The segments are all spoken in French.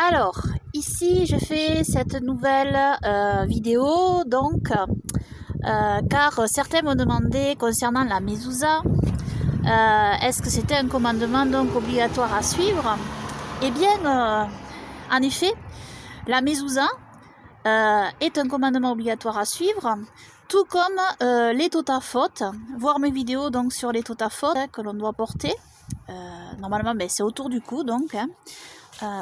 Alors, ici je fais cette nouvelle vidéo donc car certains me demandaient concernant la mezouza, est-ce que c'était un commandement donc obligatoire à suivre? Eh bien, en effet, la mezouza est un commandement obligatoire à suivre, tout comme les totafot, voir mes vidéos donc sur les totafot que l'on doit porter. Normalement, c'est autour du cou donc.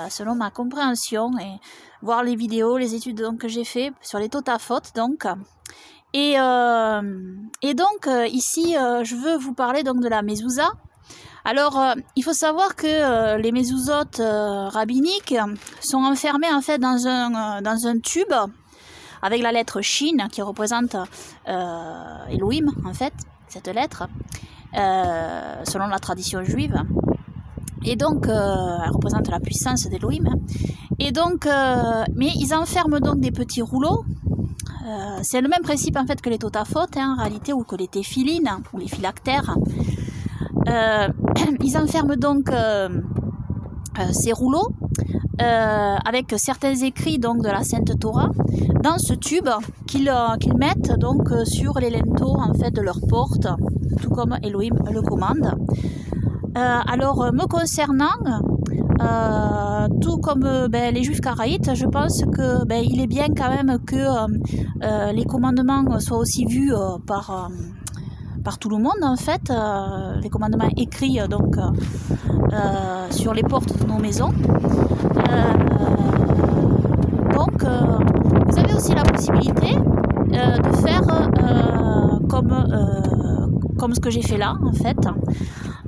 Selon ma compréhension, et voir les vidéos, les études donc, que j'ai fait sur les totafot donc. Et donc ici je veux vous parler donc de la mezouza. Alors il faut savoir que les mezouzotes rabbiniques sont enfermées en fait dans un tube avec la lettre Shin qui représente Elohim en fait, cette lettre, selon la tradition juive. Et donc, elle représente la puissance d'Elohim. Et donc, mais ils enferment donc des petits rouleaux. C'est le même principe en fait que les totafot, en réalité, ou que les téphilines, ou les phylactères. Ils enferment donc ces rouleaux avec certains écrits donc de la Sainte Torah dans ce tube qu'ils mettent donc sur les linteaux en fait de leur porte, tout comme Elohim le commande. Alors, me concernant, tout comme les juifs karaïtes, je pense que il est bien quand même que les commandements soient aussi vus par tout le monde en fait, les commandements écrits donc sur les portes de nos maisons. Donc, vous avez aussi la possibilité de faire comme ce que j'ai fait là en fait.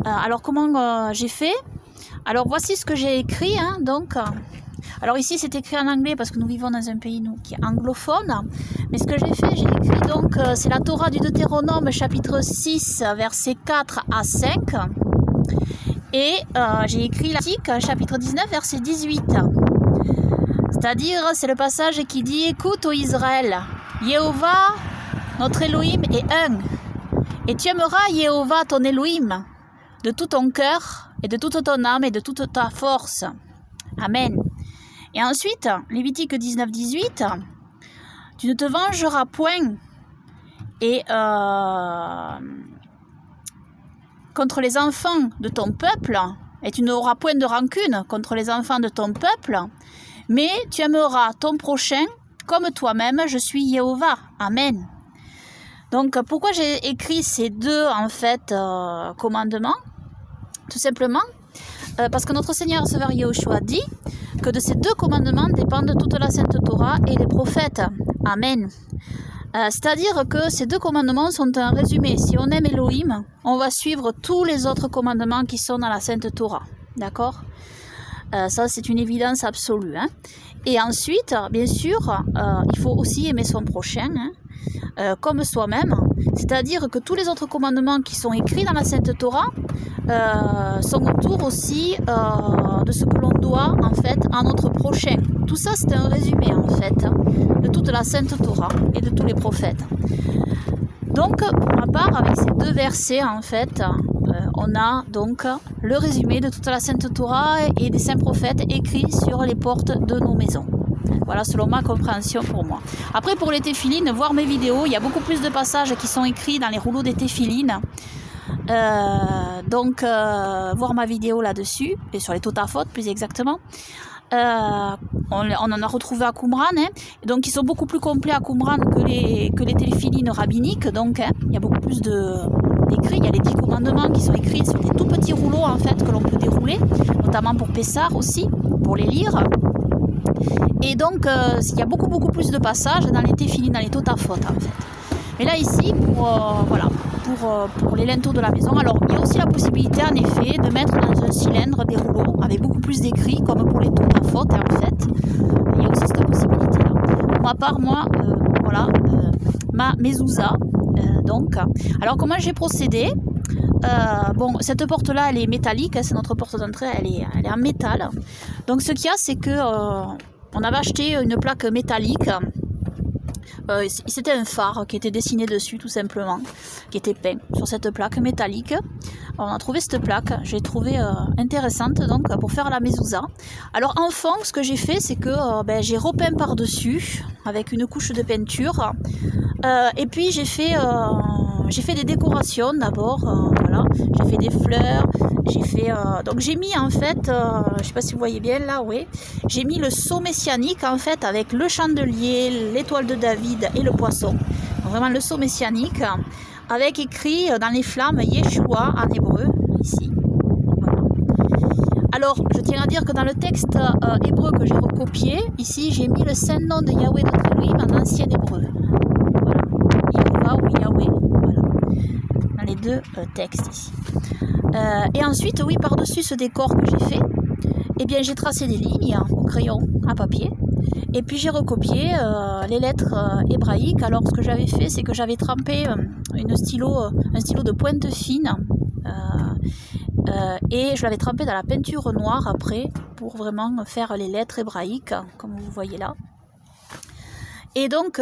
Alors comment j'ai fait? Alors voici ce que j'ai écrit donc. Alors ici c'est écrit en anglais parce que nous vivons dans un pays qui est anglophone. Mais ce que j'ai fait, j'ai écrit donc c'est la Torah du Deutéronome chapitre 6 versets 4 à 5. Et j'ai écrit l'article chapitre 19 verset 18. C'est-à-dire c'est le passage qui dit: écoute ô Israël, Yehovah notre Elohim est un. Et tu aimeras Yehovah ton Elohim de tout ton cœur et de toute ton âme et de toute ta force. Amen. Et ensuite, Lévitique 19-18, tu ne te vengeras point et contre les enfants de ton peuple, et tu n'auras point de rancune contre les enfants de ton peuple, mais tu aimeras ton prochain comme toi-même, je suis Yehovah. Amen. Donc, pourquoi j'ai écrit ces deux, en fait, commandements? Tout simplement, parce que notre Seigneur Sauveur Yahushua dit que de ces deux commandements dépendent toute la Sainte Torah et les prophètes. Amen. C'est-à-dire que ces deux commandements sont un résumé. Si on aime Elohim, on va suivre tous les autres commandements qui sont dans la Sainte Torah. D'accord? Ça, c'est une évidence absolue. Et ensuite, bien sûr, il faut aussi aimer son prochain, comme soi-même, c'est-à-dire que tous les autres commandements qui sont écrits dans la Sainte Torah sont autour aussi de ce que l'on doit en fait à notre prochain. Tout ça c'est un résumé en fait de toute la Sainte Torah et de tous les prophètes. Donc pour ma part, avec ces deux versets en fait, on a donc le résumé de toute la Sainte Torah et des saints prophètes écrits sur les portes de nos maisons. Voilà, selon ma compréhension pour moi. Après, pour les téphilines, voir mes vidéos, il y a beaucoup plus de passages qui sont écrits dans les rouleaux des téphilines. Donc, voir ma vidéo là-dessus, et sur les totafot plus exactement. On en a retrouvé à Qumran, donc ils sont beaucoup plus complets à Qumran que les téphilines rabbiniques. Donc, il y a beaucoup plus d'écrits. Il y a les 10 commandements qui sont écrits sur des tout petits rouleaux en fait que l'on peut dérouler, notamment pour Pessah aussi, pour les lire. Et donc, il y a beaucoup plus de passages dans les téphilines, dans les totafot en fait. Mais là ici, pour les linteaux de la maison, alors il y a aussi la possibilité en effet de mettre dans un cylindre des rouleaux avec beaucoup plus d'écrits, comme pour les totafot en fait. Il y a aussi cette possibilité là. Pour ma part, moi, ma mezouza. Donc, alors comment j'ai procédé? Bon, cette porte là elle est métallique, c'est notre porte d'entrée, elle est en métal. Donc ce qu'il y a, c'est que on avait acheté une plaque métallique C'était un phare qui était dessiné dessus tout simplement, qui était peint sur cette plaque métallique. On a trouvé cette plaque, j'ai trouvé intéressante donc pour faire la mezouza. Alors en fond, ce que j'ai fait, c'est que j'ai repeint par-dessus avec une couche de peinture. Et puis j'ai fait des décorations d'abord, voilà. J'ai fait des fleurs, donc j'ai mis en fait, je sais pas si vous voyez bien là, oui, j'ai mis le sceau messianique en fait avec le chandelier, l'étoile de David et le poisson. Donc, vraiment le sceau messianique avec écrit dans les flammes Yeshua en hébreu ici. Voilà. Alors je tiens à dire que dans le texte hébreu que j'ai recopié, ici j'ai mis le saint nom de Yahweh notre Elohim en ancien hébreu. Ou Yahweh, voilà, dans les deux textes ici. Et ensuite, oui, par-dessus ce décor que j'ai fait, eh bien, j'ai tracé des lignes au crayon, à papier, et puis j'ai recopié les lettres hébraïques. Alors, ce que j'avais fait, c'est que j'avais trempé un stylo de pointe fine, et je l'avais trempé dans la peinture noire après, pour vraiment faire les lettres hébraïques, comme vous voyez là. Et donc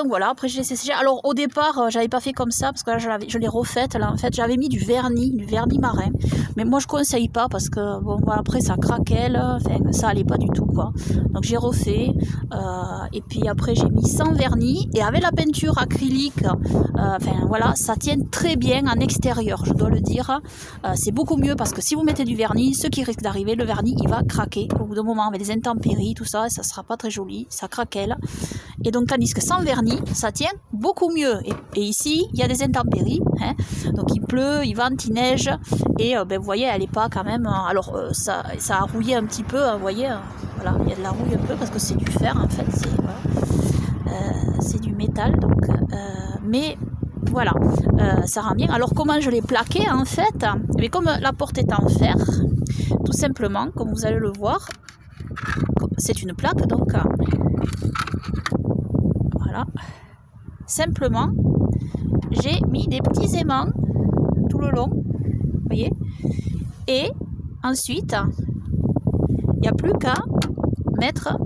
voilà, après je l'ai laissé sécher. Alors au départ, j'avais pas fait comme ça, parce que là je l'ai refaite. Là en fait, j'avais mis du vernis marin. Mais moi je conseille pas, parce que bon, voilà, après ça craquait, enfin ça allait pas du tout quoi. Donc j'ai refait, et puis après j'ai mis sans vernis, et avec la peinture acrylique, enfin voilà, ça tient très bien en extérieur, je dois le dire. C'est beaucoup mieux, parce que si vous mettez du vernis, ce qui risque d'arriver, le vernis il va craquer au bout d'un moment avec les intempéries, tout ça, et ça sera pas très joli, ça craquelle. Et donc, tandis que sans vernis, ça tient beaucoup mieux. Et ici, il y a des intempéries. Hein. Donc, il pleut, il vente, il neige. Et vous voyez, elle n'est pas quand même... alors, ça a rouillé un petit peu. Vous voyez, voilà, il y a de la rouille un peu parce que c'est du fer, en fait. C'est du métal. Donc, mais voilà, ça rend bien. Alors, comment je l'ai plaqué, en fait? Mais comme la porte est en fer, tout simplement, comme vous allez le voir, c'est une plaque, donc... Voilà. Simplement, j'ai mis des petits aimants tout le long, vous voyez. Et ensuite, il n'y a plus qu'à mettre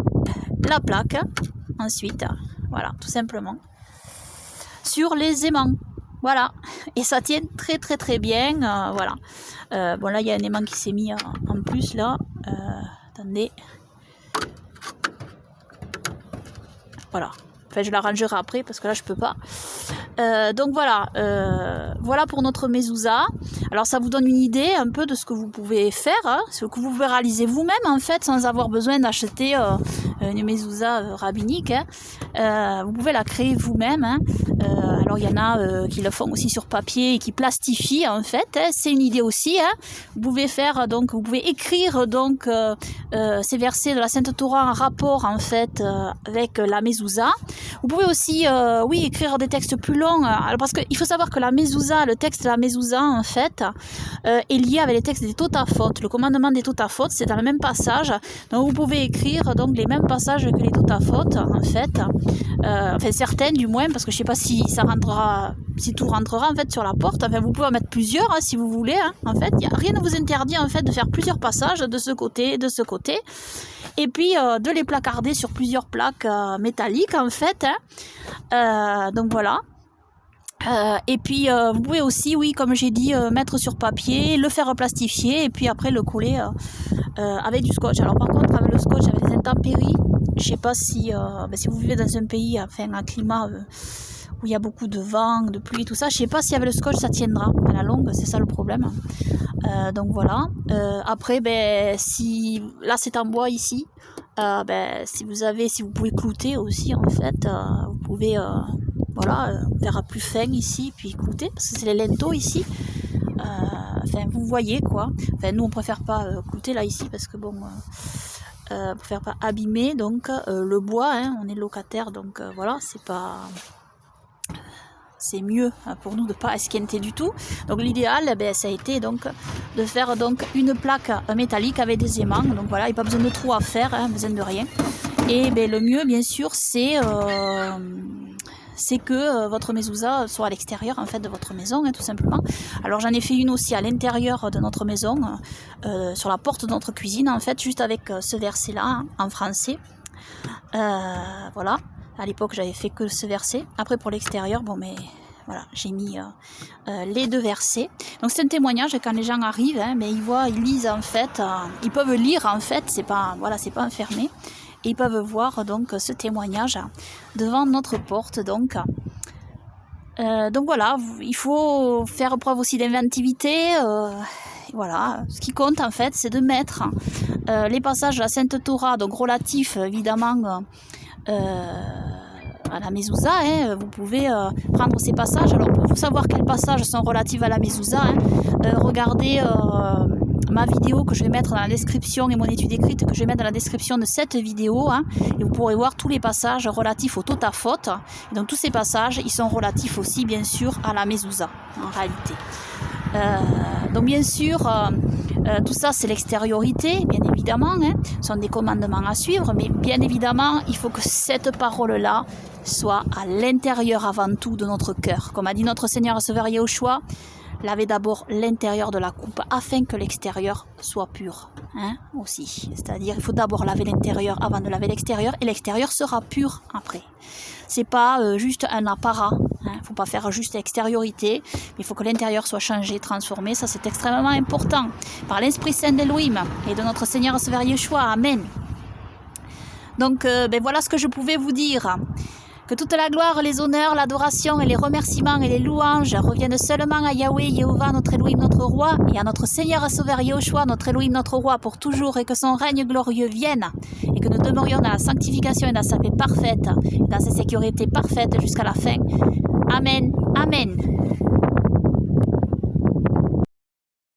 la plaque, ensuite, voilà, tout simplement, sur les aimants. Voilà, et ça tient très très très bien, voilà. Bon là, il y a un aimant qui s'est mis en plus là, attendez. Voilà. Enfin, je l'arrangerai après parce que là, je peux pas. Donc voilà, voilà pour notre mezouza. Alors ça vous donne une idée un peu de ce que vous pouvez faire, hein, ce que vous pouvez réaliser vous-même en fait, sans avoir besoin d'acheter une mezouza rabbinique. Hein. Vous pouvez la créer vous-même. Hein. Alors il y en a qui le font aussi sur papier et qui plastifient en fait. Hein. C'est une idée aussi. Hein. Vous pouvez faire donc, vous pouvez écrire donc ces versets de la Sainte Torah en rapport en fait avec la mezouza. Vous pouvez aussi, oui, écrire des textes plus longs, alors parce qu'il faut savoir que la mezouza, le texte de la mezouza, en fait, est lié avec les textes des Totafot. Le commandement des Totafot, c'est dans le même passage. Donc, vous pouvez écrire donc les mêmes passages que les Totafot, en fait. Enfin, certaines, du moins, parce que je ne sais pas si ça rentrera, si tout rentrera, en fait, sur la porte. Enfin, vous pouvez en mettre plusieurs, hein, si vous voulez. Hein. En fait, rien ne vous interdit, en fait, de faire plusieurs passages de ce côté, de ce côté. Et puis de les placarder sur plusieurs plaques métalliques en fait. Hein. Donc voilà. Et puis vous pouvez aussi, oui, comme j'ai dit, mettre sur papier, le faire plastifier et puis après le coller avec du scotch. Alors par contre avec le scotch, avec les intempéries, je sais pas si vous vivez dans un pays, enfin un climat où il y a beaucoup de vent, de pluie, tout ça, je sais pas si avec le scotch ça tiendra à la longue, c'est ça le problème. Donc voilà. Après, si là c'est en bois ici, si vous pouvez clouter aussi en fait, vous pouvez faire plus fin ici puis clouter parce que c'est les linteaux ici. Enfin vous voyez quoi. Enfin nous on préfère pas clouter là ici parce que bon. Pour faire pas abîmer donc le bois, hein, on est locataire donc voilà, c'est mieux pour nous de ne pas esquinter du tout. Donc l'idéal, ça a été donc de faire donc une plaque métallique avec des aimants. Donc voilà, il n'y a pas besoin de trou à faire, hein, besoin de rien. Et le mieux, bien sûr, c'est que votre mezouza soit à l'extérieur en fait de votre maison, hein, tout simplement. Alors j'en ai fait une aussi à l'intérieur de notre maison, sur la porte de notre cuisine, en fait, juste avec ce verset-là, hein, en français. Voilà. À l'époque, j'avais fait que ce verset. Après, pour l'extérieur, bon, mais voilà, j'ai mis les 2 versets. Donc, c'est un témoignage quand les gens arrivent, hein, mais ils lisent en fait, ils peuvent lire en fait, c'est pas enfermé. Et ils peuvent voir donc ce témoignage devant notre porte. Donc voilà, il faut faire preuve aussi d'inventivité. Voilà, ce qui compte en fait, c'est de mettre les passages de la Sainte Torah, donc relatifs évidemment à la mezouza. Hein. Vous pouvez prendre ces passages. Alors pour savoir quels passages sont relatifs à la mezouza, hein, regardez ma vidéo que je vais mettre dans la description et mon étude écrite que je vais mettre dans la description de cette vidéo, hein, et vous pourrez voir tous les passages relatifs au Totafot. Et donc tous ces passages, ils sont relatifs aussi bien sûr à la mezouza en réalité. Donc bien sûr, tout ça c'est l'extériorité, bien évidemment, hein, ce sont des commandements à suivre, mais bien évidemment, il faut que cette parole-là soit à l'intérieur avant tout de notre cœur. Comme a dit notre Seigneur et Sauveur Yahushua, lavez d'abord l'intérieur de la coupe afin que l'extérieur soit pur, hein, aussi. C'est-à-dire, il faut d'abord laver l'intérieur avant de laver l'extérieur, et l'extérieur sera pur après. C'est pas juste un apparat, hein. Faut pas faire juste l'extériorité, mais il faut que l'intérieur soit changé, transformé. Ça, c'est extrêmement important. Par l'Esprit Saint d'Elohim et de notre Seigneur Sauveur Yeshua. Amen. Donc, voilà ce que je pouvais vous dire. Que toute la gloire, les honneurs, l'adoration et les remerciements et les louanges reviennent seulement à Yahweh, Yehovah, notre Elohim, notre Roi, et à notre Seigneur et Sauveur Yahushua, notre Elohim, notre Roi, pour toujours, et que son règne glorieux vienne, et que nous demeurions dans la sanctification et dans sa paix parfaite, et dans sa sécurité parfaite jusqu'à la fin. Amen. Amen.